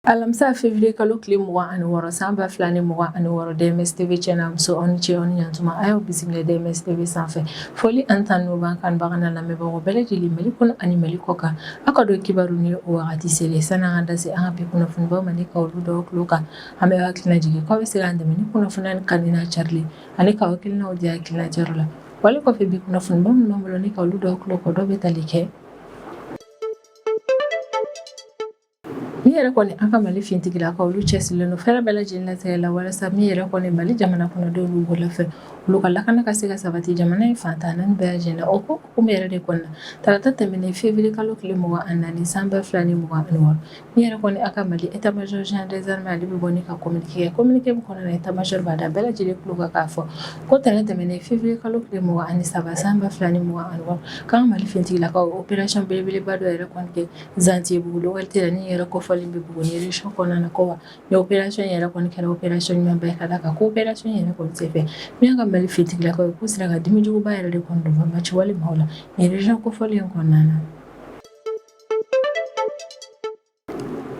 Alamisa février kalo tile 26 san 2026 DMS TV channel muso aw ni ce aw ni ɲantuma a y'aw bisimila DMS TV sanfɛ foli an tan n'o b'an kanbaga n'a lamɛnbagaw bɛɛ lajɛlen Mali kɔnɔ ani Mali kɔ kan aw ka dɔn kibaru ni o wagati selen san'an ka da se an ka bi kunnafonibaw ma ni ka olu dɔw tulo kan an bɛ hakilina jigin k'aw bɛ se k'an dɛmɛ ni kunnafoniya ni kanni n'a carili ani ka hakilinaw di hakilina jaro la wali kɔfɛ bi kunnafonibaw min b'an bolo ni ka olu dɔw tulo kɔ dɔw bɛ tali kɛ min yɛrɛ kɔni an ka Mali fintigilakaw olu cɛsirilen don fɛrɛ bɛɛ lajɛlen latigɛ la walasa min yɛrɛ kɔni Mali jamana kɔnɔdenw n'u bolofɛ olu ka lakana ka se ka sabati jamana in fantan naani bɛɛ lajɛlen na o hukumu yɛrɛ de kɔnɔna tarata tɛmɛnen février kalo tile 24 san 2026 min yɛrɛ kɔni an ka Mali état-major général des armées ale bɛ bɔ ni ka communiqué min kɔnɔna na état-major b'a da bɛɛ lajɛlen tulo kan k'a fɔ ko tɛnɛ tɛmɛnen février kalo tile 23 san 2026 k'an ka Mali fintigilakaw opération belebeleba dɔ yɛrɛ kɔni kɛ Zantibugu localité la ni yɛrɛ kɔfɔlen bɛ Buguni région kɔnɔna na ko wa ni opération yɛrɛ kɔni kɛra opération ɲumanba ye ka d'a kan ko opération yɛrɛ kɔni senfɛ min ka Mali fintigilakaw k'u sera ka dimijuguba yɛrɛ de kɔni don banbaaci walimaw la ni région kɔfɔlen kɔnɔna na.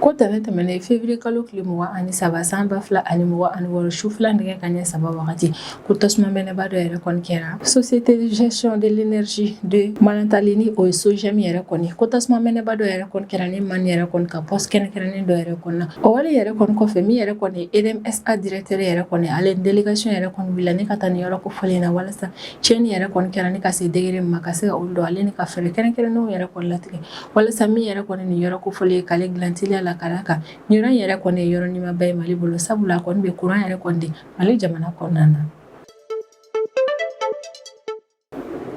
ko tɛnɛ tɛmɛnen février kalo tile 23 san 2026 su fila nɛgɛ kanɲɛ 3 wagati ko tasuma mɛnɛba dɔ yɛrɛ kɔni kɛra société de gestion de l'énergie de Manantali ni o ye SOGEM yɛrɛ kɔni ko tasuma mɛnɛba dɔ yɛrɛ kɔni kɛra ni mani yɛrɛ kɔni ka poste kɛrɛnkɛrɛnnen dɔ yɛrɛ kɔni na o wale yɛrɛ kɔni kɔfɛ min yɛrɛ kɔni EDMSA directeur yɛrɛ kɔni ale délégation yɛrɛ kɔni wulila ni ka taa ni yɔrɔ kofɔlen na walasa tiɲɛni yɛrɛ kɔni kɛra ni ka se degré min ma ka se ka olu dɔn ale ni ka fɛɛrɛ kɛrɛnkɛrɛnnenw yɛrɛ kɔni latigɛ walasa min yɛrɛ kɔni ni yɔrɔ kofɔlen ye k'ale dilan teliya la ka d'a kan ni yɔrɔ yɛrɛ kɔni ye yɔrɔ ɲumanba ye Mali bolo sabula kɔni bɛ courant yɛrɛ kɔni di Mali jamana kɔnɔna na.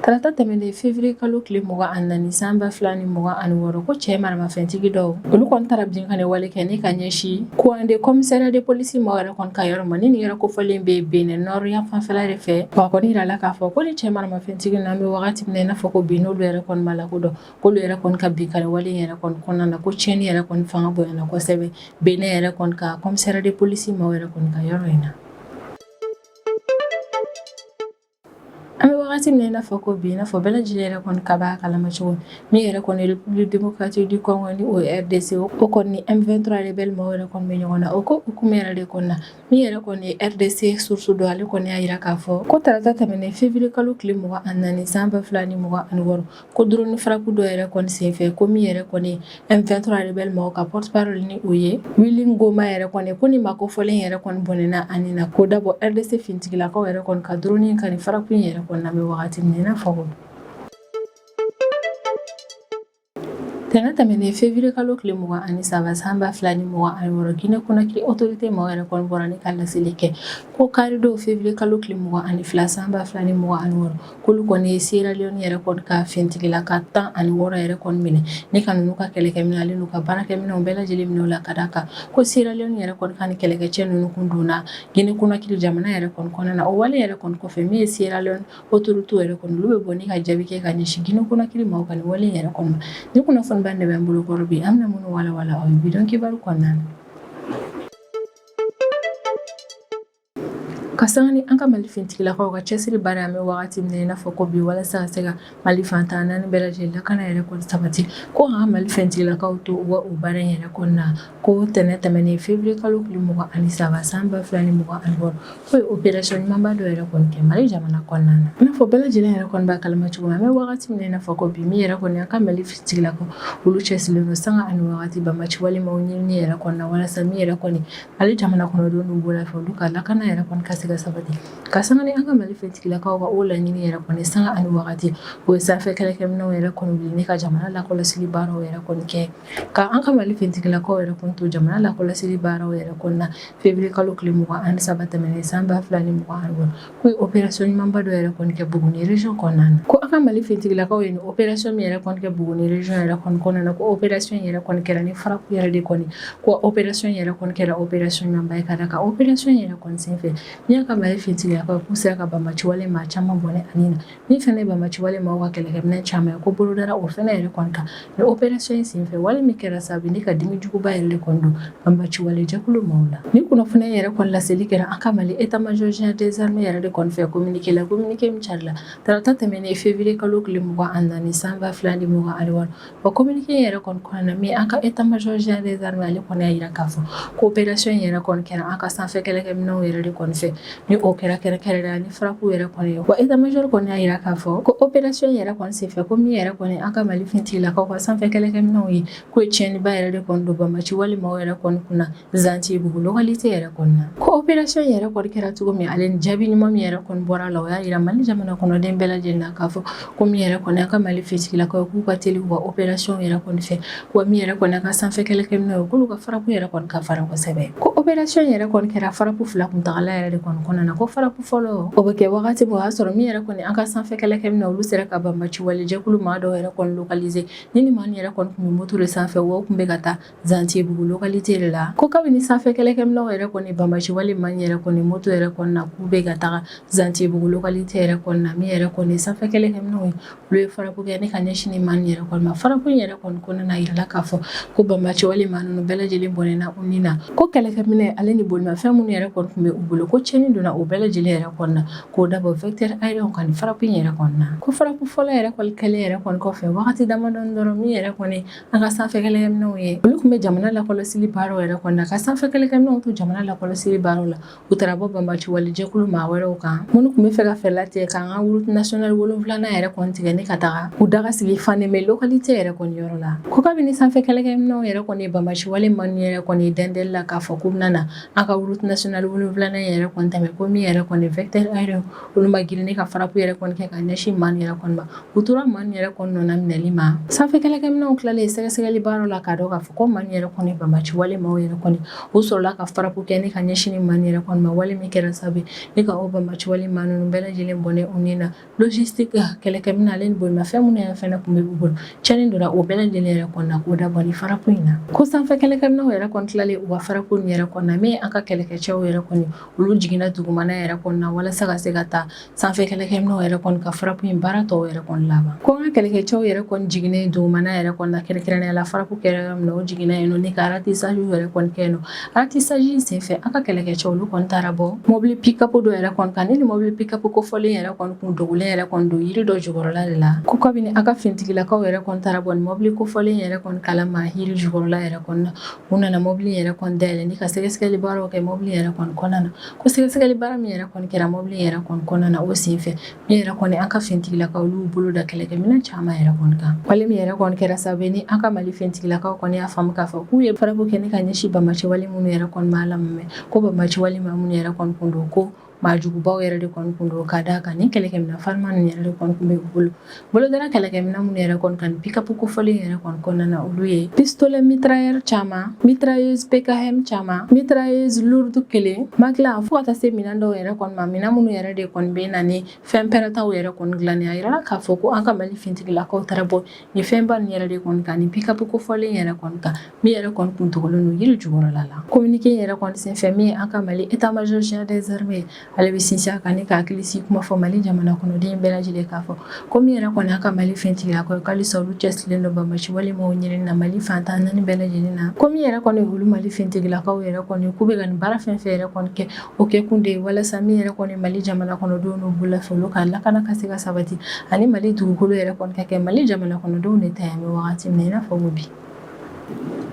tarata tɛmɛnen février kalo tile 24 san 2026 ko cɛ maramafɛntigi dɔw olu kɔni taara binkani wale kɛ ni ka ɲɛsin courant de commissariat de police mɔgɔ yɛrɛ kɔni ka yɔrɔ ma ni nin yɔrɔ kofɔlen bɛ Benin Nord yan fanfɛla de fɛ wa kɔni yirala k'a fɔ ko ni cɛ maramafɛntigi na an bɛ wagati min na i n'a fɔ ko bi n'olu yɛrɛ kɔni b'a la ko dɔn k'olu yɛrɛ kɔni ka binkani wale yɛrɛ kɔni kɔnɔna na ko tiɲɛni yɛrɛ kɔni fanga bonyana kosɛbɛ Benin yɛrɛ kɔni ka commissariat de police mɔgɔ yɛrɛ kɔni ka yɔrɔ in na. an bɛ wagati min na i n'a fɔ ko bi i n'a fɔ bɛɛ lajɛlen yɛrɛ kɔni ka b'a kalama cogo min yɛrɛ kɔni République démocratique du Congo ni o ye RDC o kɔni ni M23 rebelle mɔgɔw yɛrɛ kɔni bɛ ɲɔgɔn na o ko hukumu yɛrɛ de kɔnɔna min yɛrɛ kɔni ye RDC source dɔ ale kɔni y'a yira k'a fɔ ko tarata tɛmɛnen février kalo tile 24 san 2026 ko drone frappe dɔ yɛrɛ kɔni senfɛ ko min yɛrɛ kɔni M23 rebelle mɔgɔw ka porte-parole ni o ye Willy Ngoma yɛrɛ kɔni ko ni makofɔlen yɛrɛ kɔni bɔnɛna ani na ko dabɔ RDC fintigilakaw yɛrɛ kɔni ka drone in ka ni frappe in yɛrɛ kɔni na bɛ wagati min na i n'a fɔ tɛnɛ tɛmɛnen février kalo tile 23 san 2026 Guinée Conakry autorité mɔgɔ yɛrɛ kɔni bɔra ni ka laseli kɛ ko karido février kalo tile 22 san 2026 k'olu kɔni ye Sierra Leone yɛrɛ kɔni ka fintigila ka 16 yɛrɛ kɔni minɛ ni ka ninnu ka kɛlɛkɛminɛ ale n'u ka baarakɛminɛw bɛɛ lajɛlen minɛ u la ka d'a kan ko Sierra Leone yɛrɛ kɔni ka ni kɛlɛkɛcɛ ninnu kun donna Guinée Conakry jamana yɛrɛ kɔni kɔnɔna na o wale yɛrɛ kɔni kɔfɛ min ye Sierra Leone autorité yɛrɛ kɔni olu bɛ bɔ ni ka jaabi kɛ ka ɲɛsin Guinée Conakry mɔgɔw ka ni wale yɛrɛ kɔni ma ni kunnafoni ban de bɛ n bolo kɔrɔ bi an bɛna minnu walawala aw ye bidon kibaru kɔnɔna na. ka sanga ni an ka Mali fintigilakaw ka cɛsiri baara an bɛ wagati min na i n'a fɔ ko bi walasa ka se ka Mali fantan naani bɛɛ lajɛlen lakana yɛrɛ kɔni sabati ko an ka Mali fintigilakaw to u ka o baara in yɛrɛ kɔnɔna na ko tɛnɛ tɛmɛnen février kalo tile 23 san 2026 ko ye opération ɲumanba dɔ yɛrɛ kɔni kɛ Mali jamana kɔnɔna na i n'a fɔ bɛɛ lajɛlen yɛrɛ kɔni b'a kalama cogo min an bɛ wagati min na i n'a fɔ ko bi min yɛrɛ kɔni an ka Mali fintigilakaw olu cɛsirilen don sanga ani wagati banbaaci walimaw ɲinini yɛrɛ kɔnɔna na walasa min yɛrɛ kɔni Mali jamana kɔnɔdenw n'u bolo fɛ olu ka lakana yɛrɛ kɔni ka se ka sabati ka sanga ni an ka Mali fintigilakaw ka o laɲini yɛrɛ kɔni sanga ani wagati o ye sanfɛ kɛlɛkɛminɛw yɛrɛ kɔni wuli ni ka jamana lakɔlɔsili baaraw yɛrɛ kɔni kɛ ka an ka Mali fintigilakaw yɛrɛ kɔni to jamana lakɔlɔsili baaraw yɛrɛ kɔni na février kalo tile 23 tɛmɛnen san 2026 ko ye opération ɲumanba dɔ yɛrɛ kɔni kɛ Buguni région kɔnɔna na ko an ka Mali fintigilakaw ye ni opération min yɛrɛ kɔni kɛ Buguni région yɛrɛ kɔni kɔnɔna na ko opération yɛrɛ kɔni kɛra ni frappe yɛrɛ de kɔni ko opération yɛrɛ kɔni kɛra opération ɲumanba ye ka d'a kan opération yɛrɛ kɔni senfɛ ni min ka Mali fintigilakaw k'u sera ka banbaaci wale maa caman bɔnɛ ani na min fɛnɛ ye banbaaci wale maaw ka kɛlɛkɛminɛn caman ye ko bolo dara o fɛnɛ yɛrɛ kɔni kan ni opération in senfɛ wale min kɛra sababu ni ka dimi juguba yɛrɛ de kɔni don banbaaci wale jɛkulu maaw la ni kunnafoniya yɛrɛ kɔni laseli kɛra an ka Mali état-major général des armées yɛrɛ de kɔni fɛ communiqué min carila tarata tɛmɛnen février kalo tile 24 san 2026 wa communiqué yɛrɛ kɔni kɔnɔna min an ka état-major général des armées ale kɔni y'a yira k'a fɔ ko opération yɛrɛ kɔni kɛra an ka sanfɛ kɛlɛkɛminɛnw yɛrɛ de kɔni fɛ ni o kɛra kɛrɛkɛrɛnnenya ni faraku yɛrɛ kɔni ye wa état-major kɔni y'a yira k'a fɔ ko opération yɛrɛ kɔni senfɛ ko min yɛrɛ kɔni an ka Mali fintigilakaw ka sanfɛ kɛlɛkɛminɛnw ye k'o ye tiɲɛniba yɛrɛ de kɔni don banbaaci wale maaw yɛrɛ kɔni kunna Zantibugu localité yɛrɛ kɔni na ko opération yɛrɛ kɔni kɛra cogo min ale ni jaabi ɲuman min yɛrɛ kɔni bɔra la o y'a yira Mali jamana kɔnɔden bɛɛ lajɛlen na k'a fɔ ko min yɛrɛ kɔni an ka Mali fintigilakaw k'u ka teli u ka opération yɛrɛ kɔni fɛ wa min yɛrɛ kɔni an ka sanfɛ kɛlɛkɛminɛw ye k'olu ka faraku yɛrɛ kɔni ka fara kosɛbɛ ko opération yɛrɛ kɔni kɛra faraku fila kuntagala yɛrɛ de kɔni kɔnɔna na ko faraku fɔlɔ o bɛ kɛ wagati bɔ o y'a sɔrɔ min yɛrɛ kɔni an ka sanfɛ kɛlɛkɛminɛw olu sera ka banbaaci wale jɛkulu maa dɔw yɛrɛ kɔni localiser ni maa yɛrɛ kɔni tun bɛ moto de sanfɛ wa o tun bɛ ka taa Zantibugu localité de la ko kabini sanfɛ kɛlɛkɛminɛw yɛrɛ kɔni banbaaci wale maa yɛrɛ kɔni moto yɛrɛ kɔni na k'u bɛ ka taga Zantibugu localité yɛrɛ kɔni na min yɛrɛ kɔni sanfɛ kɛlɛkɛminɛw ye olu ye faraku kɛ ne ka ɲɛsin ni maa yɛrɛ kɔni ma faraku yɛrɛ kɔni kɔnɔna yirala k'a fɔ ko banbaaci wale maa ninnu bɛɛ lajɛlen bɔnɛna u ni na ko kɛlɛkɛminɛ ale ni bolimafɛn minnu yɛrɛ kɔni tun bɛ u bolo ko tiɲɛni donna o bɛɛ lajɛlen yɛrɛ kɔni na k'o dabɔ vecteur aérien kan ni faraku yɛrɛ kɔni na ko faraku fɔlɔ yɛrɛ kɔni kɛlen yɛrɛ kɔni kɔfɛ wagati damadɔni dɔrɔn min yɛrɛ kɔni an ka sanfɛ kɛlɛkɛminɛw ye olu tun bɛ jamana lakɔlɔsili baaraw yɛrɛ kɔni na ka sanfɛ kɛlɛkɛminɛw to jamana lakɔlɔsili baaraw la u taara bɔ banbaaci wale jɛkulu maa wɛrɛw kan minnu tun bɛ fɛ ka fɛɛrɛ latigɛ k'an ka route nationale 7 yɛrɛ kɔni tigɛ ni ka taga u daga sigi Fanɛmɛ localité yɛrɛ kɔni yɔrɔ la ko kabini sanfɛ kɛlɛkɛminɛw yɛrɛ kɔni ye banbaaci wale manu yɛrɛ kɔni dɛndɛli la k'a fɔ k'u bɛna na an ka route nationale 7 yɛrɛ kɔni tɛmɛ ko min yɛrɛ kɔni vecteur aérien olu ma girin ka faraku yɛrɛ kɔni kɛ ka ɲɛsin manu yɛrɛ kɔni ma u tora manu yɛrɛ kɔni nɔna minɛli ma sanfɛ kɛlɛkɛminɛw tilalen sɛgɛsɛgɛli baaraw la k'a dɔn k'a fɔ ko manu yɛrɛ kɔni banbaaci wale maaw yɛrɛ kɔni u sɔrɔla ka faraku kɛ ni ka ɲɛsin ni manu yɛrɛ kɔni ma wale min kɛra sababu ni ka o banbaaci wale maa ninnu bɛɛ lajɛlen bɔnɛ u ni na logistique kɛlɛkɛminɛ ale ni bolimafɛn minnu yɛrɛ fɛnɛ tun bɛ u bolo tiɲɛni donna o bɛɛ lajɛlen yɛrɛ kɔni na k'o dabɔ ni faraku in na ko sanfɛ kɛlɛkɛminɛw yɛrɛ kɔni tilalen u ka faraku nin yɛrɛ kɔni na min an ka kɛlɛkɛcɛw yɛrɛ kɔni olu jiginna dugumana yɛrɛ kɔni na walasa ka se ka taa sanfɛ kɛlɛkɛminɛw yɛrɛ kɔni ka faraku in baara tɔw yɛrɛ kɔni laban ko an ka kɛlɛkɛcɛw yɛrɛ kɔni jiginnen dugumana yɛrɛ kɔni na kɛrɛnkɛrɛnnenya la faraku kɛra yɔrɔ min na o jiginna yen nɔ ni ka ratissage yɛrɛ kɔni kɛ yen nɔ ratissage in senfɛ an ka kɛlɛkɛcɛw olu kɔni taara bɔ mobili pick-up dɔ yɛrɛ kɔni kan ni mobili pick-up kofɔlen yɛrɛ kɔni kun dogolen yɛrɛ kɔni don yiri dɔ jukɔrɔla de la ko kabini an ka fintigilakaw yɛrɛ kɔni taara bɔ ni mobili kofɔlen yɛrɛ kɔni kalama yiri jukɔrɔla yɛrɛ kɔni na u nana mobili yɛrɛ kɔni dayɛlɛ ni ka sɛgɛsɛgɛli baaraw kɛ mobili yɛrɛ kɔni kɔnɔna na ko sɛgɛsɛgɛli baara min yɛrɛ kɔni kɛra mobili yɛrɛ kɔni kɔnɔna na o senfɛ min yɛrɛ kɔni an ka fintigilakaw olu bolo da kɛlɛkɛminɛn caman yɛrɛ kɔni kan wale min yɛrɛ kɔni kɛra sababu ni an ka Mali fintigilakaw kɔni y'a faamu k'a fɔ k'u ye faraku kɛ ni ka ɲɛsin banbaaci wale minnu yɛrɛ kɔni b'a lamɛn ko banbaaci wale maa minnu yɛrɛ kɔni kun don ko maajugubaw yɛrɛ de kɔni kun don ka d'a kan ni kɛlɛkɛminɛn farima ninnu yɛrɛ de kɔni kun bɛ u bolo bolodara kɛlɛkɛminɛn minnu yɛrɛ kɔni kan ni pick-up kofɔlen yɛrɛ kɔni kɔnɔna na olu ye pistolet mitrailleur caman mitrailleuse PKM caman mitrailleuse lourde 1 makila fo ka taa se minɛn dɔw yɛrɛ kɔni ma minɛn minnu yɛrɛ de kɔni bɛ na ni fɛn pɛrɛtaw yɛrɛ kɔni dilanni a yirala k'a fɔ ko an ka Mali fintigilakaw taara bɔ ni fɛnba nin yɛrɛ de kɔni kan ni pick-up kofɔlen yɛrɛ kɔni kan min yɛrɛ kɔni kun dogolen don yiri jukɔrɔla la communiqué yɛrɛ kɔni senfɛ min an ka Mali état-major général des armées ale bɛ sinsin a kan ni ka hakili sigi kuma fɔ Mali jamana kɔnɔden bɛɛ lajɛlen k'a fɔ ko min yɛrɛ kɔni an ka Mali fintigilakaw halisa olu cɛsirilen don banbaaci wale maaw ɲinini na Mali fantan naani bɛɛ lajɛlen na ko min yɛrɛ kɔni olu Mali fintigilakaw yɛrɛ kɔni k'u bɛ ka nin baara fɛn fɛn yɛrɛ kɔni kɛ o kɛ kun de ye walasa min yɛrɛ kɔni Mali jamana kɔnɔdenw n'u bolofɛ olu ka lakana ka se ka sabati ani Mali dugukolo yɛrɛ kɔni ka kɛ Mali jamana kɔnɔdenw de ta ye an bɛ wagati min na i n'a fɔ ko bi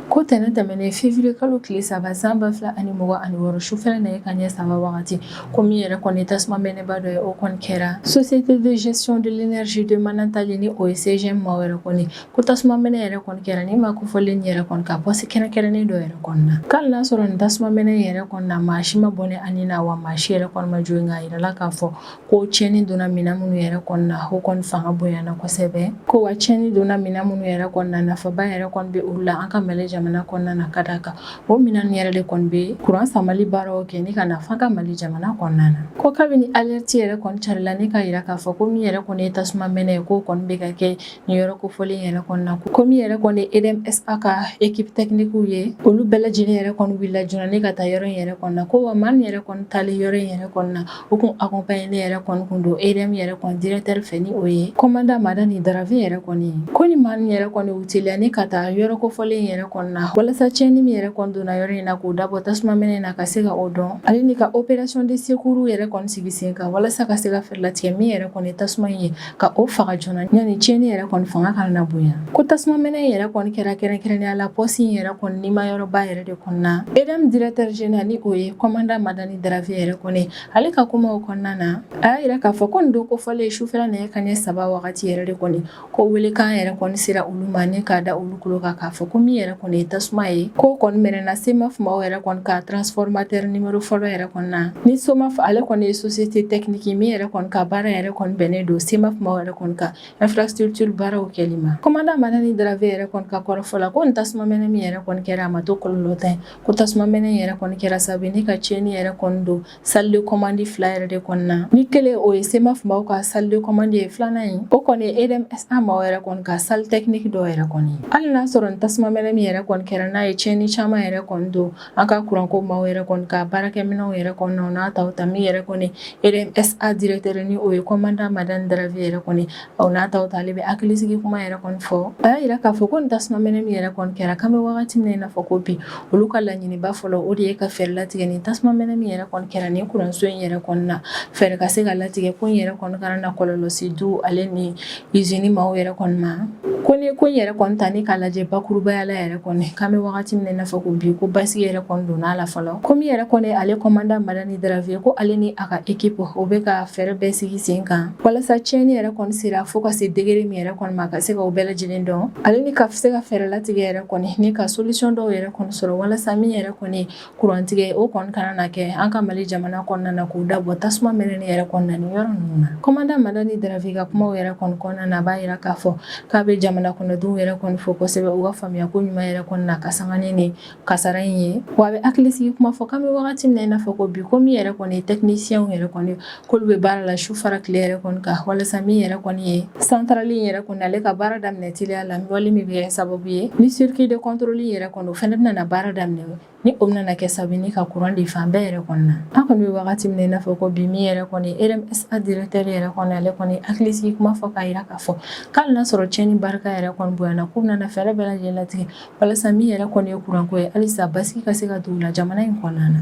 ko tɛnɛ tɛmɛnen février kalo tile 3 san 2026 sufɛla nɛgɛ kanɲɛ 3 wagati ko min yɛrɛ kɔni tasuma mɛnɛba dɔ ye o kɔni kɛra société de gestion de l'énergie de Manantali ni o ye CGM maaw yɛrɛ kɔni ko tasuma mɛnɛ yɛrɛ kɔni kɛra ni ma kofɔlen yɛrɛ kɔni ka bɔsi kɛrɛnkɛrɛnnen dɔ yɛrɛ kɔni na k'ali n'a sɔrɔ nin tasuma mɛnɛ yɛrɛ kɔni na maa si ma bɔnɛ ani na wa maa si yɛrɛ kɔni ma joyi nka yirala k'a fɔ ko tiɲɛni donna minɛn minnu yɛrɛ kɔni na o kɔni fanga bonyana kosɛbɛ ko wa tiɲɛni donna minɛn minnu yɛrɛ kɔni na nafaba yɛrɛ kɔni bɛ olu la an ka Mali jamana kɔnɔna na ka d'a kan o minɛn yɛrɛ de kɔni bɛ kuran samali baaraw kɛ ni ka nafa ka Mali jamana kɔnɔna na ko kabini alerte yɛrɛ kɔni carila ne ka yira k'a fɔ ko min yɛrɛ kɔni ye tasuma mɛnɛ ye k'o kɔni bɛ ka kɛ nin yɔrɔ kofɔlen yɛrɛ kɔnɔna ko min yɛrɛ kɔni EDMSA ka équipe technique ye olu bɛɛ lajɛlen yɛrɛ kɔni wulila joona ne ka taa yɔrɔ in yɛrɛ kɔnɔna ko wa maa min yɛrɛ kɔni taalen yɔrɔ in yɛrɛ kɔnɔna o kun accompagné ne yɛrɛ kɔni kun don EDM yɛrɛ kɔni directeur fɛ ni o ye commandant Madani Daravi yɛrɛ kɔni ko ni maa min yɛrɛ kɔni utiliya ne ka taa yɔrɔ kofɔlen yɛrɛ kɔnɔna walasa cɛnni min yɛrɛ kɔni donna yɔrɔ in na k'o dabɔ tasuma mɛnɛ na ka se ka o dɔn ale ni ka opération de secours yɛrɛ kɔni sigi sen kan walasa ka se ka fɛrɛlatigɛ min yɛrɛ kɔni tasuma in ye ka o faga joona yani cɛnni yɛrɛ kɔni fanga kana na bonya ko tasuma mɛnɛ yɛrɛ kɔni kɛra kɛrɛnkɛrɛnnenya la poste in yɛrɛ kɔni nimayɔrɔba yɛrɛ de kɔnɔna EDM directeur général ni o ye commandant Madani Daravi yɛrɛ kɔni ale ka kumaw kɔnɔna na a y'a yira k'a fɔ ko nin don kofɔlen sufɛla nɛgɛ kanɲɛ 3 wagati yɛrɛ de kɔni ko welekan yɛrɛ kɔni sera olu ma ni k'a da olu kulo kan k'a fɔ ko min yɛrɛ kɔni ye tasuma ye ko kɔni mɛnɛna SEMAF maaw yɛrɛ kɔni ka transformateur numéro fɔlɔ yɛrɛ kɔni na ni SOMAF ale kɔni ye société technique min yɛrɛ kɔni ka baara yɛrɛ kɔni bɛnnen don SEMAF maaw yɛrɛ kɔni ka infrastructure baaraw kɛli ma commandant Madani Daravi yɛrɛ kɔni ka kɔrɔfɔla ko nin tasuma mɛnɛ min yɛrɛ kɔni kɛra a ma to kɔlɔlɔ ta ye ko tasuma mɛnɛ yɛrɛ kɔni kɛra sababu ni ka cɛnni yɛrɛ kɔni don salle de commande 2 yɛrɛ de kɔni na ni kelen o ye SEMAF maaw ka salle de commande ye filanan ye o kɔni ye EDMSA maaw yɛrɛ kɔni ka salle technique dɔ yɛrɛ kɔni hali n'a sɔrɔ nin tasuma mɛnɛ min yɛrɛ kɔni kɛra n'a ye cɛnni caman yɛrɛ kɔni don an ka kuranko maaw yɛrɛ kɔni ka baarakɛminɛnw yɛrɛ kɔnɔna n'a taw ta min yɛrɛ kɔni EDMSA directeur ni o ye commandant Madani Daravi yɛrɛ kɔni o n'a taw ta ale bɛ hakilisigi kuma yɛrɛ kɔni fɔ a y'a yira k'a fɔ ko nin tasuma mɛnɛ min yɛrɛ kɔni kɛra kan bɛ wagati min na i n'a fɔ ko bi olu ka laɲiniba fɔlɔ o de ye ka fɛɛrɛ latigɛ nin tasuma mɛnɛ min yɛrɛ kɔni kɛra nin kuranso in yɛrɛ kɔni na fɛɛrɛ ka se ka latigɛ ko in yɛrɛ kɔni kana na kɔlɔlɔ se du ale ni usine maaw yɛrɛ kɔni ma ko ni ko in yɛrɛ kɔni ta ni k'a lajɛ bakurubaya la yɛrɛ kɔni kan bɛ wagati min na i n'a fɔ ko bi ko basigi yɛrɛ kɔni donna la fɔlɔ ko min yɛrɛ kɔni ale commandant Madani Daravi ko ale ni a ka équipe o bɛ ka fɛɛrɛ bɛɛ sigi sen kan walasa cɛnni yɛrɛ kɔni sera fo ka se degré min yɛrɛ kɔni ma ka se ka o bɛɛ lajɛlen dɔn ale ni ka se ka fɛɛrɛ latigɛ yɛrɛ kɔni ni ka solution dɔw yɛrɛ kɔni sɔrɔ walasa min yɛrɛ kɔni kurantigɛ o kɔni kana na kɛ an ka Mali jamana kɔnɔna na k'o dabɔ tasuma mɛnɛni yɛrɛ kɔnɔna ni yɔrɔ ninnu na commandant Madani Daravi ka kumaw yɛrɛ kɔni kɔnɔna na a b'a yira k'a fɔ k'a bɛ jamana kɔnɔdenw yɛrɛ kɔni fɔ kosɛbɛ u ka faamuya ko ɲuman yɛrɛ kɔni na ka sanga ni kasara in ye wa a bɛ hakilisigi kuma fɔ k'an bɛ wagati min na i n'a fɔ ko bi ko min yɛrɛ kɔni ye technicien yɛrɛ kɔni k'olu bɛ baara la su fara tile yɛrɛ kɔni kan walasa min yɛrɛ kɔni ye centrale in yɛrɛ kɔni ale ka baara daminɛ teliya la wale min bɛ kɛ sababu ye ni circuit de contrôle yɛrɛ kɔni o fɛnɛ bɛna na baara daminɛ ni o bɛna kɛ sababu ni ka courant di fan bɛɛ yɛrɛ kɔni na an kɔni bɛ wagati min na i n'a fɔ ko bi min yɛrɛ kɔni EDMSA directeur yɛrɛ kɔni ale kɔni hakilisigi kuma fɔ k'a yira k'a fɔ k'ale n'a sɔrɔ cɛnni barika yɛrɛ kɔni bonyana k'u bɛna fɛɛrɛ bɛɛ lajɛlen latigɛ walasa min yɛrɛ kɔni ye courant ko ye halisa basigi ka se ka don u la jamana in kɔnɔna na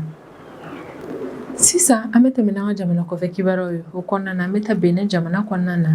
sisan an bɛ tɛmɛ n'an ka jamana kɔfɛ kibaruyaw ye o kɔnɔna na an bɛ taa Benin jamana kɔnɔna na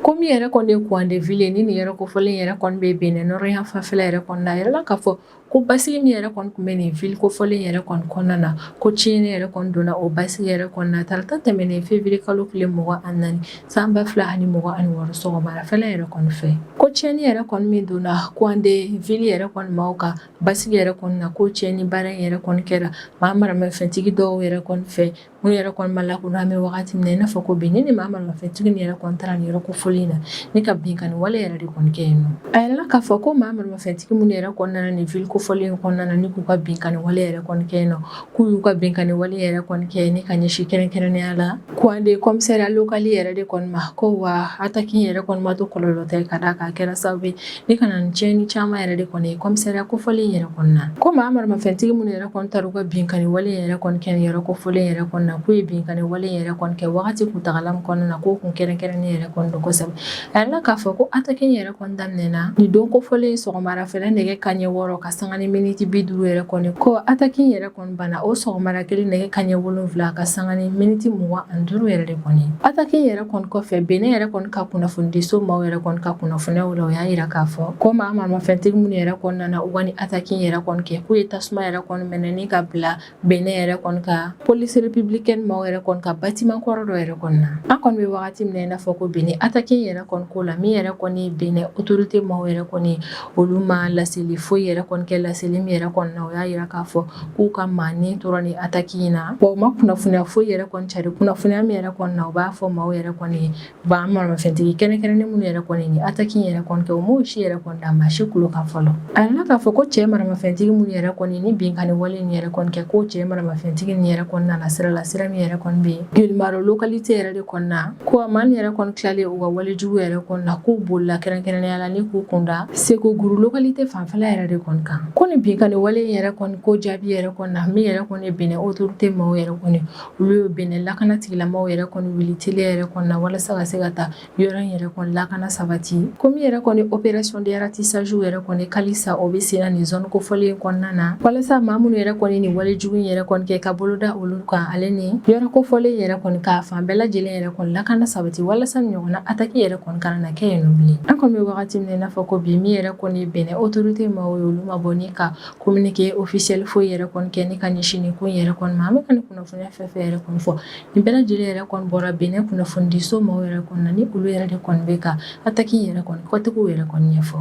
ko min yɛrɛ kɔni ye Coin de Ville ni nin yɛrɛ kofɔlen yɛrɛ kɔni bɛ Benin nɔrɔ yan fanfɛla yɛrɛ kɔnɔna a yɛrɛ la k'a fɔ ko basigi min yɛrɛ kɔni tun bɛ nin ville kofɔlen yɛrɛ kɔni kɔnɔna na ko tiɲɛni yɛrɛ kɔni donna o basigi yɛrɛ kɔnɔna tarata tɛmɛnen février kalo tile 24 san 2026 sɔgɔmadafɛla yɛrɛ kɔni fɛ ko tiɲɛni yɛrɛ kɔni min donna Coin de Ville yɛrɛ kɔni maaw ka basigi yɛrɛ kɔni na ko tiɲɛni baara in yɛrɛ kɔni kɛra maa maramafɛntigi dɔw yɛrɛ kɔni fɛ mun yɛrɛ kɔni ma lakodɔn an bɛ wagati min na i n'a fɔ ko bi ni maa maramafɛntigi nin yɛrɛ kɔni taara nin yɔrɔ kofɔlen na ni ka binkani wale yɛrɛ de kɔni kɛ yen nɔ a yɛrɛ la k'a fɔ ko maa maramafɛntigi mun yɛrɛ kɔni nana nin ville kofɔlen kɔnɔna na ni k'u ka binkani wale yɛrɛ kɔni kɛ yen nɔ k'u y'u ka binkani wale yɛrɛ kɔni kɛ ni ka ɲɛsin kɛrɛnkɛrɛnnenya la Coin de commissariat local yɛrɛ de kɔni ma ko wa attaque yɛrɛ kɔni ma to kɔlɔlɔ tɛ ka d'a kan a kɛra sababu ye ni ka na ni tiɲɛni caman yɛrɛ de kɔni ye commissariat kofɔlen yɛrɛ kɔni na ko maa maramafɛntigi minnu yɛrɛ kɔni taara u ka binkani wale yɛrɛ kɔni kɛ nin yɔrɔ kofɔlen yɛrɛ kɔni na k'u ye binkani wale yɛrɛ kɔni kɛ wagati kuntagala min kɔnɔna na k'o kun kɛrɛnkɛrɛnnen yɛrɛ kɔni don kosɛbɛ a yɛrɛ la k'a fɔ ko attaque yɛrɛ kɔni daminɛna nin don kofɔlen sɔgɔmadafɛla nɛgɛ kanɲɛ 6 ka sanga ni miniti 50 yɛrɛ kɔni ko attaque yɛrɛ kɔni banna o sɔgɔmada kelen nɛgɛ kanɲɛ 7 ka sanga ni miniti 25 yɛrɛ de kɔni attaque yɛrɛ kɔni kɔfɛ Benin yɛrɛ kɔni ka kunnafonidiso maaw yɛrɛ kɔni ka kunnafoniyaw la o y'a yira k'a fɔ ko maa maramafɛntigi minnu yɛrɛ kɔni nana u ka ni attaque yɛrɛ kɔni kɛ k'u ye tasuma yɛrɛ kɔni mɛnɛ ka bila Benin yɛrɛ kɔni ka police républicaine maaw yɛrɛ kɔni ka bâtiment kɔrɔ dɔ yɛrɛ kɔni na an kɔni bɛ wagati min na i n'a fɔ ko Benin attaque yɛrɛ kɔni ko la min yɛrɛ kɔni Benin autorité maaw yɛrɛ kɔni olu ma laseli foyi yɛrɛ kɔni kɛ laseli min yɛrɛ kɔni na o y'a yira k'a fɔ k'u ka maani tora ni attaque in na wa u ma kunnafoniya foyi yɛrɛ kɔni cari kunnafoniya min yɛrɛ kɔni na u b'a fɔ maaw yɛrɛ kɔni ye b'an maramafɛntigi kɛrɛnkɛrɛnnen minnu yɛrɛ kɔni ni attaque in yɛrɛ kɔni kɛ u m'o si yɛrɛ kɔni da maa si kulo kan fɔlɔ a yirala k'a fɔ ko cɛ maramafɛntigi minnu yɛrɛ kɔni ni binkani wale in yɛrɛ kɔni kɛ ko cɛ maramafɛntigi nin yɛrɛ kɔni nana sira la sira min yɛrɛ kɔni bɛ Guelmaro localité yɛrɛ de kɔni na ko a maa nin yɛrɛ kɔni tilalen u ka walejugu yɛrɛ kɔni na k'u bolila kɛrɛnkɛrɛnnenya la ni k'u kunda Segu Guru localité fanfɛla yɛrɛ de kɔni kan ko ni binkani wale in yɛrɛ kɔni ko jaabi yɛrɛ kɔni na min yɛrɛ kɔni Benin autorité maaw yɛrɛ kɔni olu ye Benin lakana tigilamaaw yɛrɛ kɔni wuli teliya yɛrɛ kɔni na walasa ka se ka taa yɔrɔ in yɛrɛ kɔni lakana sabati ko min yɛrɛ kɔni opération de ratissage yɛrɛ kɔni kalisa o bɛ sen na nin zone kofɔlen in kɔnɔna na walasa maa minnu yɛrɛ kɔni ni walejugu in yɛrɛ kɔni kɛ ka boloda olu kan ale ni yɔrɔ kofɔlen yɛrɛ kɔni k'a fan bɛɛ lajɛlen yɛrɛ kɔni lakana sabati walasa nin ɲɔgɔnna attaque yɛrɛ kɔni kana na kɛ yen nɔ bilen an kɔni bɛ wagati min na i n'a fɔ ko bi min yɛrɛ kɔni Benin autorité maaw ye olu ma bɔ ni ka communiqué officiel foyi yɛrɛ kɔni kɛ ni ka ɲɛsin nin ko in yɛrɛ kɔni ma an bɛ ka nin kunnafoniya fɛn fɛn yɛrɛ kɔni fɔ nin bɛɛ lajɛlen yɛrɛ kɔni bɔra Benin kunnafonidiso maaw yɛrɛ kɔni na ni olu yɛrɛ de kɔni bɛ ka attaque yɛrɛ kɔni kɔtigiw yɛrɛ kɔni ɲɛfɔ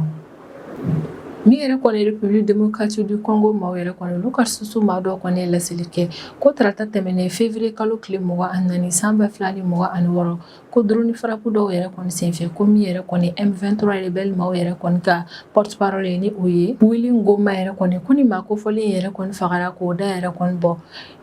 min yɛrɛ kɔni République démocratique du Congo maaw yɛrɛ kɔni olu ka susu maa dɔ kɔni ye laseli kɛ ko tarata tɛmɛnen février kalo tile 24 san 2026 ko drone frappe dɔw yɛrɛ kɔni senfɛ ko min yɛrɛ kɔni M23 rebelle maaw yɛrɛ kɔni ka porte parole ye ni o ye Willy Ngoma yɛrɛ kɔni ko ni maa kofɔlen yɛrɛ kɔni fagara k'o da yɛrɛ kɔni bɔ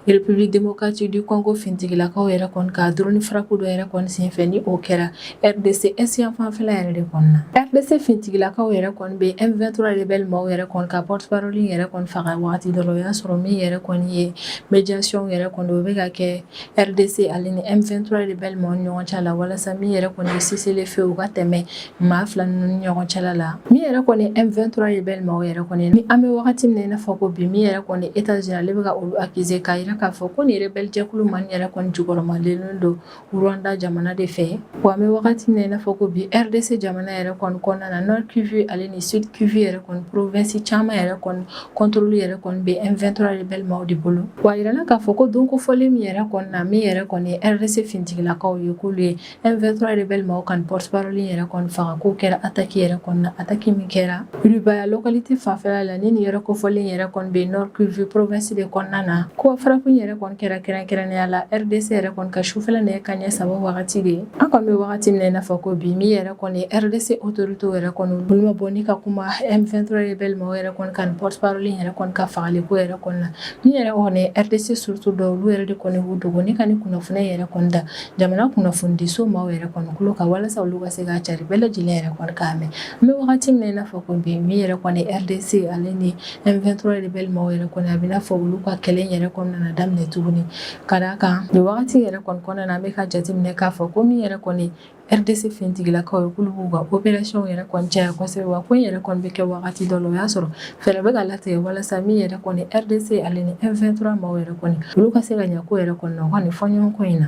République démocratique du Congo fintigilakaw yɛrɛ kɔni ka drone frappe dɔ yɛrɛ kɔni senfɛ ni o kɛra RDC Essia fanfɛla yɛrɛ de kɔni na RDC fintigilakaw yɛrɛ kɔni bɛ M23 rebelle maaw yɛrɛ kɔni ka porte parole yɛrɛ kɔni faga wagati dɔ la o y'a sɔrɔ min yɛrɛ kɔni ye médiation yɛrɛ kɔni o bɛ ka kɛ RDC ale ni M23 rebelle maaw ni ɲɔgɔn cɛ la walasa min yɛrɛ kɔni ye cessez-le-feu u ka tɛmɛ maa fila ninnu ni ɲɔgɔn cɛla la min yɛrɛ kɔni M23 rebelle maaw yɛrɛ kɔni ni an bɛ wagati min na i n'a fɔ ko bi min yɛrɛ kɔni États-Unis ale bɛ ka olu accuser k'a yira k'a fɔ ko ni rebelle jɛkulu man yɛrɛ kɔni jukɔrɔmalen don Rwanda jamana de fɛ wa an bɛ wagati min na i n'a fɔ ko bi RDC jamana yɛrɛ kɔni kɔnɔna na Nord Kivu ale ni Sud Kivu yɛrɛ kɔni province caman yɛrɛ kɔni contrôle yɛrɛ kɔni bɛ M23 rebelle maaw de bolo wa yirala k'a fɔ ko don kofɔlen min yɛrɛ kɔni na min yɛrɛ kɔni ye RDC fintigilakaw ye k'olu ye M23 rebelle maaw kan porte parole yɛrɛ kɔni faga k'o kɛra attaque yɛrɛ kɔni na attaque min kɛra Rubaya localité fanfɛla la ni nin yɛrɛ kofɔlen yɛrɛ kɔni bɛ Nord Kivu province de kɔnɔna na ko frappe yɛrɛ kɔni kɛra kɛrɛnkɛrɛnnenya la RDC yɛrɛ kɔni ka sufɛla nɛgɛ kanɲɛ 3 wagati de an kɔni bɛ wagati min na i n'a fɔ ko bi min yɛrɛ kɔni RDC autorité yɛrɛ kɔni olu ma bɔ ni ka kuma M23 rebelle maaw yɛrɛ kɔni kan porte parole yɛrɛ kɔni ka fagali ko yɛrɛ kɔni na min yɛrɛ kɔni RDC surtout dɔw olu yɛrɛ de kɔni b'u dogo ni ka ni kunnafoniya yɛrɛ kɔni da jamana kunnafonidiso maaw yɛrɛ kɔni kulo kan walasa olu ka se k'a cari bɛɛ lajɛlen yɛrɛ kɔni k'a mɛn an bɛ wagati min na i n'a fɔ ko bi min yɛrɛ kɔni RDC ale ni M23 rebelle maaw yɛrɛ kɔni a bɛ n'a fɔ olu ka kɛlɛ yɛrɛ kɔni nana daminɛ tuguni ka d'a kan nin wagati yɛrɛ kɔni kɔnɔna na an bɛ ka jateminɛ k'a fɔ ko min yɛrɛ kɔni RDC fintigilakaw ye k'olu b'u ka opération yɛrɛ kɔni caya kosɛbɛ wa ko in yɛrɛ kɔni bɛ kɛ wagati dɔ la o y'a sɔrɔ fɛɛrɛ bɛ ka latigɛ walasa min yɛrɛ kɔni RDC ale ni M23 maaw yɛrɛ kɔni olu ka se ka ɲɛ ko yɛrɛ kɔni na u ka nin fɔ ɲɔgɔn kɔ in na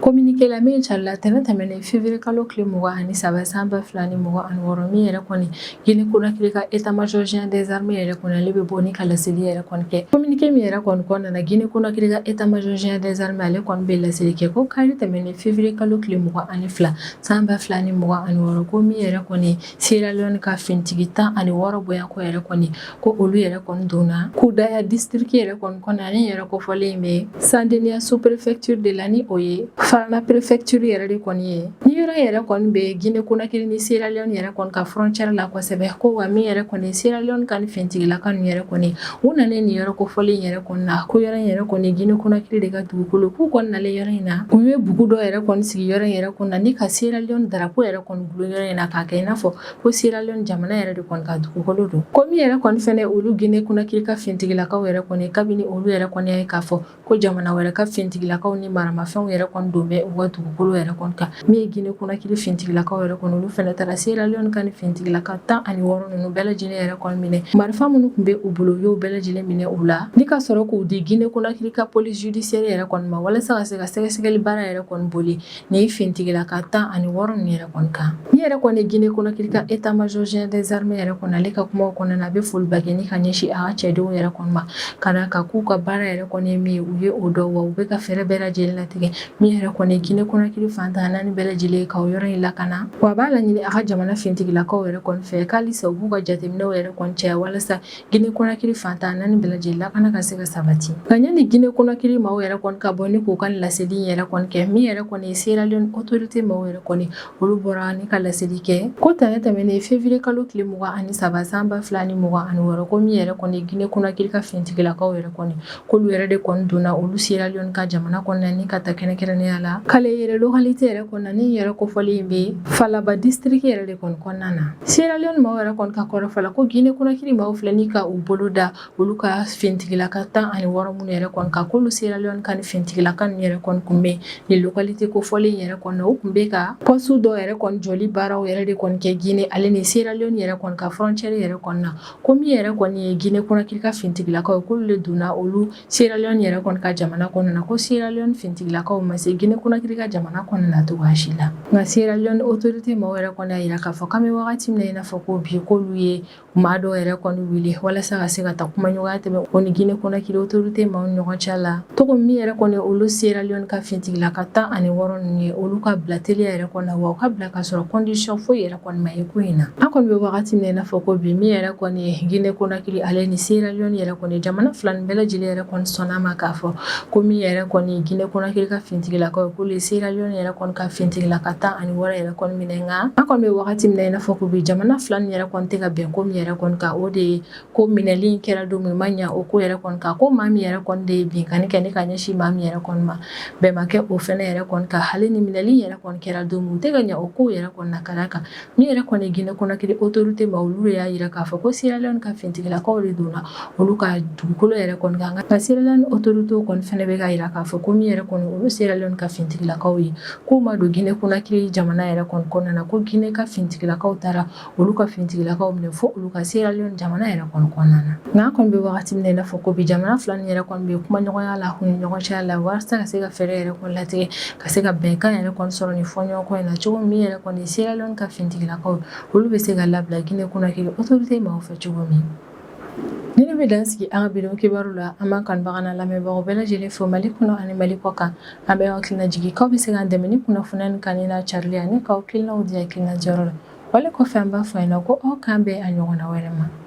communiqué la min carila tɛnɛ tɛmɛnen février kalo tile 23 san 2026 min yɛrɛ kɔni Guinée Conakry ka état-major géant des armées yɛrɛ kɔni ale bɛ bɔ ni ka laseli yɛrɛ kɔni kɛ communiqué min yɛrɛ kɔni kɔnɔna na Guinée Conakry ka état-major géant des armées ale kɔni bɛ laseli kɛ ko kari tɛmɛnen février kalo tile 22 san 2026 ko min yɛrɛ kɔni Sierra Leone ka finitigi 16 boyanko yɛrɛ kɔni ko olu yɛrɛ kɔni donna Kudaya district yɛrɛ kɔni kɔnɔna ni yɛrɛ kofɔlen bɛ Sandenia sous-préfecture de la ni o ye Farana préfecture yɛrɛ de kɔni ye ni yɔrɔ yɛrɛ kɔni bɛ Guinée Conakry ni Sierra Leone yɛrɛ kɔni ka frontière la kosɛbɛ ko wa min yɛrɛ kɔni Sierra Leone ka ni fintigilaka ninnu yɛrɛ kɔni u nalen nin yɔrɔ kofɔlen yɛrɛ kɔni na ko yɔrɔ in yɛrɛ kɔni Guinée Conakry de ka dugukolo k'u kɔni nalen yɔrɔ in na u ye bugu dɔ yɛrɛ kɔni sigi yɔrɔ in yɛrɛ kɔni na ni ka Sierra Leone drapeau yɛrɛ kɔni gulo yɔrɔ in na k'a kɛ i n'a fɔ ko Sierra Leone jamana yɛrɛ de kɔni ka dugukolo don ko min yɛrɛ kɔni fɛnɛ olu Guinée Conakry ka fintigilakaw yɛrɛ kɔni kabini olu yɛrɛ kɔni y'a ye k'a fɔ ko jamana wɛrɛ ka fintigilakaw ni maramafɛnw yɛrɛ kɔni don bɛ u ka dugukolo yɛrɛ kɔni kan min ye Guinée Conakry fintigilakaw yɛrɛ kɔni olu fɛnɛ taara Sierra Leone ka ni fintigilaka 16 ninnu bɛɛ lajɛlen yɛrɛ kɔni minɛ marifa minnu tun bɛ u bolo u y'o bɛɛ lajɛlen minɛ u la ni ka sɔrɔ k'u di Guinée Conakry ka police judiciaire yɛrɛ kɔni ma walasa ka se ka sɛgɛsɛgɛli baara yɛrɛ kɔni boli ni fintigilaka 16 ninnu yɛrɛ kɔni kan ni yɛrɛ kɔni Guinée Conakry ka état-major géant des armées yɛrɛ kɔni ale ka kumaw kɔnɔna na a bɛ foliba kɛ ni ka ɲɛsin a ka cɛdenw yɛrɛ kɔni ma ka d'a kan k'u ka baara yɛrɛ kɔni ye min ye u ye o dɔn wa u bɛ ka fɛɛrɛ bɛɛ lajɛlen latigɛ min yɛrɛ kɔni Guinée Conakry fantana ni bɛɛ lajɛlen ka o yɔrɔ in lakana wa b'a laɲini a ka jamana fintigilakaw yɛrɛ kɔni fɛ k'alisa u b'u ka jateminɛw yɛrɛ kɔni caya walasa Guinée Conakry fantana ni bɛɛ lajɛlen lakana ka se ka sabati nka ɲani Guinée Conakry maaw yɛrɛ kɔni ka bɔ ni k'u ka laseli yɛrɛ kɔni kɛ min yɛrɛ kɔni ye Sierra Leone autorité maaw yɛrɛ kɔni olu bɔra ni ka laseli kɛ ko tɛnɛ tɛmɛnen février kalo tile 23 san 2026 ko min yɛrɛ kɔni Guinée Conakry ka fintigilakaw yɛrɛ kɔni k'olu yɛrɛ de kɔni donna olu Sierra Leone ka jamana kɔnɔna ni ka ta kɛnɛkɛrɛnnenya la kale yɛrɛ localité yɛrɛ kɔnɔna ni yɛrɛ kofɔlen bɛ Falaba district yɛrɛ de kɔni kɔnɔna na Sierra Leone maaw yɛrɛ kɔni ka kɔrɔfɔla ko Guinée Conakry maaw filɛ ni ka u bolo da olu ka fintigilaka 16 minnu yɛrɛ kɔni ka k'olu Sierra Leone ka ni fintigilaka ninnu yɛrɛ kɔni kun bɛ ni localité kofɔlen yɛrɛ kɔnɔ u kun bɛ ka poste dɔw yɛrɛ kɔni jɔli baaraw yɛrɛ de kɔni kɛ Guinée ale ni Sierra Leone yɛrɛ kɔni ka frontière yɛrɛ kɔni na ko min yɛrɛ kɔni ye Guinée Conakry ka fintigilakaw k'olu de donna olu Sierra Leone yɛrɛ kɔni ka jamana kɔnɔna na ko Sierra Leone fintigilakaw ma se Guinée Conakry ka jamana kɔnɔna na cogoya si la nka Sierra Leone autorité maaw yɛrɛ kɔni y'a yira k'a fɔ k'an bɛ wagati min na i n'a fɔ ko bi k'olu ye maa dɔw yɛrɛ kɔni wuli walasa ka se ka taa kumaɲɔgɔnya tɛmɛ o ni Guinée Conakry autorité maaw ni ɲɔgɔn cɛ la togo min yɛrɛ kɔni olu Sierra Leone ka fintigilaka 16 ninnu ye olu ka bila teliya yɛrɛ kɔnɔ wa u ka bila ka sɔrɔ condition foyi yɛrɛ kɔni ma ye ko in na an kɔni bɛ wagati min na i n'a fɔ ko bi min yɛrɛ kɔni ye Guinée Conakry ale ni Sierra Leone yɛrɛ kɔni jamana fila ni bɛɛ lajɛlen yɛrɛ kɔni sɔnna ma k'a fɔ ko min yɛrɛ kɔni Guinée Conakry ka fintigilakaw ye k'olu Sierra Leone yɛrɛ kɔni ka fintigilaka 16 yɛrɛ kɔni minɛ nka an kɔni bɛ wagati min na i n'a fɔ ko bi jamana fila ni yɛrɛ kɔni tɛ ka bɛn ko min yɛrɛ kɔni ka o de ye ko minɛli kɛra don min ma ɲa o ko yɛrɛ kɔni ka ko maa min yɛrɛ kɔni de ye binkani kɛ ne ka ɲɛsin maa min yɛrɛ kɔni ma bɛɛ ma kɛ o fɛnɛ yɛrɛ kɔni ka hali ni minɛli yɛrɛ kɔni kɛra don min u tɛ ka ɲa o ko yɛrɛ kɔni na ka d'a kan min yɛrɛ kɔni Guinée Conakry autorité ma olu de y'a yira k'a fɔ ko Sierra Leone ka fintigilakaw de donna olu ka dugukolo yɛrɛ kɔni kan nka Sierra Leone autorité kɔni fɛnɛ bɛ ka yira k'a fɔ ko min yɛrɛ kɔni olu Sierra Leone ka fintigilakaw ye k'u ma don Guinée Conakry jamana yɛrɛ kɔni kɔnɔna na ko Guinée ka fintigilakaw taara olu ka fintigilakaw minɛ fo olu ka Sierra Leone jamana yɛrɛ kɔni kɔnɔna na nka an kɔni bɛ wagati min na i n'a fɔ ko bi jamana fila ni yɛrɛ kɔni bɛ kumaɲɔgɔnya la u ni ɲɔgɔn cɛ la walasa ka se ka fɛɛrɛ yɛrɛ kɔni latigɛ ka se ka bɛnkan yɛrɛ kɔni sɔrɔ ni fɔɲɔgɔnkɔ in na cogo min yɛrɛ kɔni Sierra Leone ka fintigilakaw olu bɛ se ka labila Guinée Conakry autorité maaw fɛ cogo min ni ne bɛ dan sigi an ka bidon kibaru la an b'an kanubaga n'a lamɛnbagaw bɛɛ lajɛlen fo Mali kɔnɔ ani Mali kɔ kan an bɛ hakilina jigin k'aw bɛ se k'an dɛmɛ ni kunnafoniya ni kanni n'a carili ani k'aw hakilinaw di hakilina jɔyɔrɔ la wale kɔfɛ an b'a fɔ a ɲɛna ko aw k'an bɛn a ɲɔgɔnna wɛrɛ ma